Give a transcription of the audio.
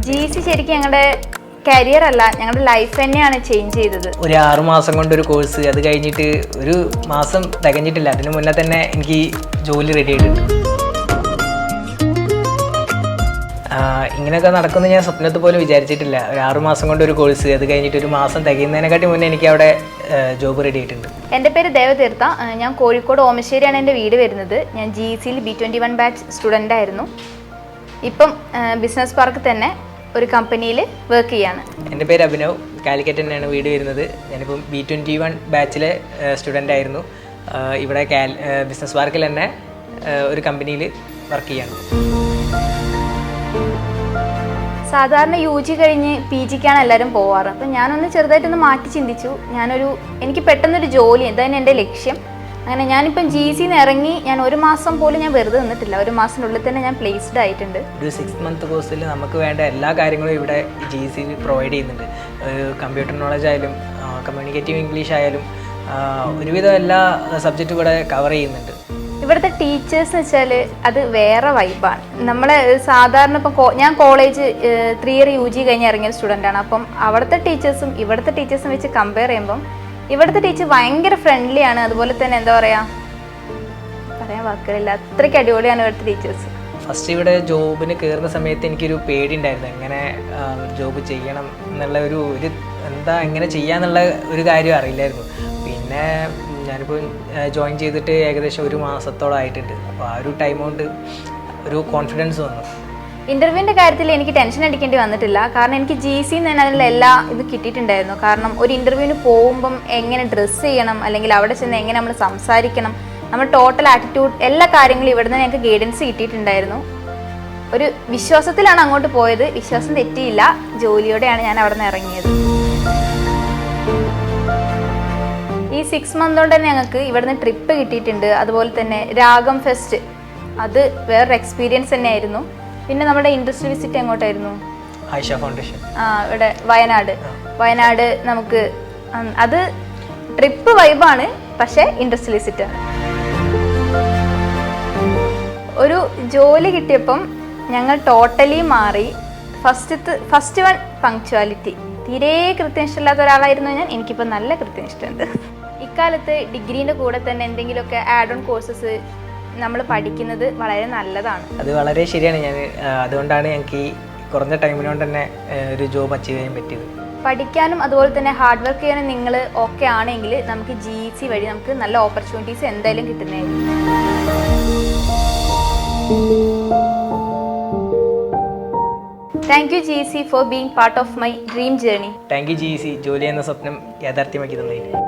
GC ശരിക്കും ഞങ്ങളുടെ career അല്ല, ഞങ്ങളുടെ ലൈഫ് തന്നെയാണ് ചേഞ്ച് ചെയ്തത്. ഒരു 6 മാസം കൊണ്ട് ഒരു കോഴ്സ്, അത് കഴിഞ്ഞിട്ട് ഒരു മാസം തികഞ്ഞിട്ടില്ല, അതിന് മുന്നേ തന്നെ എനിക്ക് ജോലി റെഡി ആയിട്ടുണ്ട്. ഇങ്ങനെയൊക്കെ നടക്കുമെന്ന് ഞാൻ സ്വപ്നത്തിൽ പോലും വിചാരിച്ചിട്ടില്ല. ഒരു 6 മാസം കൊണ്ട് ഒരു കോഴ്സ്, അത് കഴിഞ്ഞിട്ട് ഒരു മാസം തികയുന്നതിനെക്കാട്ടി മുന്നേ എനിക്ക് അവിടെ ജോബ് റെഡി ആയിട്ടുണ്ട്. എൻ്റെ പേര് ദേവതീർത്ഥ. ഞാൻ കോഴിക്കോട് ഓമശ്ശേരിയാണ് എൻ്റെ വീട് വരുന്നത്. ഞാൻ GCയിൽ B21 ബാച്ച് സ്റ്റുഡൻ്റ് ആയിരുന്നു. ഇപ്പം ബിസിനസ് പാർക്ക് തന്നെ ഒരു കമ്പനിയിൽ വർക്ക് ചെയ്യാണ്. എൻ്റെ പേര് അഭിനവ്. കാലിക്കറ്റ് തന്നെയാണ് വീട് വരുന്നത്. ഞാനിപ്പം B21 ബാച്ചിലെ സ്റ്റുഡൻ്റ് ആയിരുന്നു. ഇവിടെ ബിസിനസ് പാർക്കിൽ തന്നെ ഒരു കമ്പനിയിൽ വർക്ക് ചെയ്യാണ്. സാധാരണ UG കഴിഞ്ഞ് PGക്കാണ് എല്ലാവരും പോവാറ്. അപ്പം ഞാനൊന്ന് ചെറുതായിട്ടൊന്ന് മാറ്റി ചിന്തിച്ചു. എനിക്ക് പെട്ടെന്നൊരു ജോലി, എന്തായാലും എൻ്റെ ലക്ഷ്യം. അങ്ങനെ ഞാനിപ്പം GCന്ന് ഇറങ്ങി ഞാൻ 1 മാസം പോലും ഞാൻ വെറുതെ നിന്നിട്ടില്ല. 1 മാസത്തിനുള്ളിൽ തന്നെ ഞാൻ പ്ലേസ്ഡ് ആയിട്ടുണ്ട്. ഒരു 6 മന്ത് കോഴ്സിൽ നമുക്ക് വേണ്ട എല്ലാ കാര്യങ്ങളും ഇവിടെ GC പ്രൊവൈഡ് ചെയ്യുന്നുണ്ട്. കമ്പ്യൂട്ടർ നോളജ് ആയാലും കമ്മ്യൂണിക്കേറ്റീവ് ഇംഗ്ലീഷ് ആയാലും ഒരുവിധം എല്ലാ സബ്ജക്റ്റും ഇവിടെ കവർ ചെയ്യുന്നുണ്ട്. ഇവിടുത്തെ ടീച്ചേഴ്സ് എന്ന് വെച്ചാൽ അത് വേറെ വൈബാണ്. നമ്മളെ സാധാരണ ഇപ്പം ഞാൻ കോളേജ് 3 ഇയർ UG കഴിഞ്ഞ് ഇറങ്ങിയ സ്റ്റുഡൻ്റാണ്. അപ്പം അവിടുത്തെ ടീച്ചേഴ്സും ഇവിടുത്തെ ടീച്ചേഴ്സും വെച്ച് കമ്പയർ ചെയ്യുമ്പം ഇവിടുത്തെ ടീച്ചർ ഭയങ്കര ഫ്രണ്ട്ലിയാണ്. അതുപോലെ തന്നെ എന്താ പറയുക, പറയാൻ വാക്കുകളില്ല, അത്രയ്ക്ക് അടിപൊളിയാണ് ഇവിടുത്തെ ടീച്ചേഴ്സ്. ഫസ്റ്റ് ഇവിടെ ജോബിന് കയറുന്ന സമയത്ത് എനിക്കൊരു പേടി ഉണ്ടായിരുന്നു, എങ്ങനെ ജോബ് ചെയ്യണം എന്നുള്ള ഒരു എന്താ എങ്ങനെ ചെയ്യാന്നുള്ള ഒരു കാര്യം അറിയില്ലായിരുന്നു. പിന്നെ ഞാനിപ്പോൾ ജോയിൻ ചെയ്തിട്ട് ഏകദേശം 1 മാസത്തോളം ആയിട്ടുണ്ട്. അപ്പോൾ ആ ഒരു ടൈം കൊണ്ട് ഒരു കോൺഫിഡൻസ് വന്നു. ഇൻ്റർവ്യൂവിൻ്റെ കാര്യത്തിൽ എനിക്ക് ടെൻഷൻ അടിക്കേണ്ടി വന്നിട്ടില്ല. കാരണം എനിക്ക് GCന്ന് തന്നെ അതിനുള്ള എല്ലാ ഇത് കിട്ടിയിട്ടുണ്ടായിരുന്നു. കാരണം ഒരു ഇൻ്റർവ്യൂവിന് പോകുമ്പം എങ്ങനെ ഡ്രസ്സ് ചെയ്യണം, അല്ലെങ്കിൽ അവിടെ ചെന്ന് എങ്ങനെ നമ്മൾ സംസാരിക്കണം, നമ്മൾ ടോട്ടൽ ആറ്റിറ്റ്യൂഡ്, എല്ലാ കാര്യങ്ങളും ഇവിടെ നിന്ന് ഞങ്ങൾക്ക് ഗൈഡൻസ് കിട്ടിയിട്ടുണ്ടായിരുന്നു. ഒരു വിശ്വാസത്തിലാണ് അങ്ങോട്ട് പോയത്. വിശ്വാസം തെറ്റിയില്ല. ജോലിയോടെയാണ് ഞാൻ അവിടെ നിന്ന് ഇറങ്ങിയത്. ഈ 6 മന്ത് കൊണ്ട് തന്നെ ഞങ്ങൾക്ക് ഇവിടുന്ന് ട്രിപ്പ് കിട്ടിയിട്ടുണ്ട്. അതുപോലെ തന്നെ രാഗം ഫെസ്റ്റ്, അത് വേറൊരു എക്സ്പീരിയൻസ് തന്നെയായിരുന്നു. പിന്നെ നമ്മുടെ ഇൻഡസ്ട്രി വിസിറ്റ് എങ്ങോട്ടായിരുന്നു? ആയിഷ ഫൗണ്ടേഷൻ. ഇവിടെ വയനാട് നമുക്ക് അത് ട്രിപ്പ് വൈബാണ്, പക്ഷേ ഇൻഡസ്ട്രി വിസിറ്റാണ്. ഒരു ജോലി കിട്ടിയപ്പം ഞങ്ങൾ ടോട്ടലി മാറി. First one punctuality. തീരെ കൃത്യനിഷ്ഠമില്ലാത്ത ഒരാളായിരുന്നു ഞാൻ. എനിക്കിപ്പോൾ നല്ല കൃത്യനിഷ്ഠയുണ്ട്. ഇക്കാലത്ത് ഡിഗ്രീൻ്റെ കൂടെ തന്നെ എന്തെങ്കിലുമൊക്കെ ആഡ് ഓൺ കോഴ്സസ് നമ്മൾ പഠിക്കുന്നത് വളരെ നല്ലതാണ്. അത് വളരെ ശരിയാണ്. അതുകൊണ്ടാണ് ഞങ്ങൾക്ക് ഈ കുറഞ്ഞ ടൈമിനോണ്ട് തന്നെ ഒരു ജോബ് അച്ചീവ് ചെയ്യാൻ പറ്റിയത്. പഠിക്കാനും അതുപോലെ തന്നെ ഹാർഡ് വർക്ക് ചെയ്യാനും നിങ്ങൾ ഓക്കെ ആണെങ്കിൽ നമുക്ക് GC വഴി നമുക്ക് നല്ല ഓപ്പർച്യൂണിറ്റീസ് എന്തായാലും കിട്ടുന്നതായിരിക്കും. Thank you GC for being part of my dream journey. Thank you GC, ജോലി എന്ന സ്വപ്നം യാഥാർത്ഥ്യമാക്കി തന്നതിന്.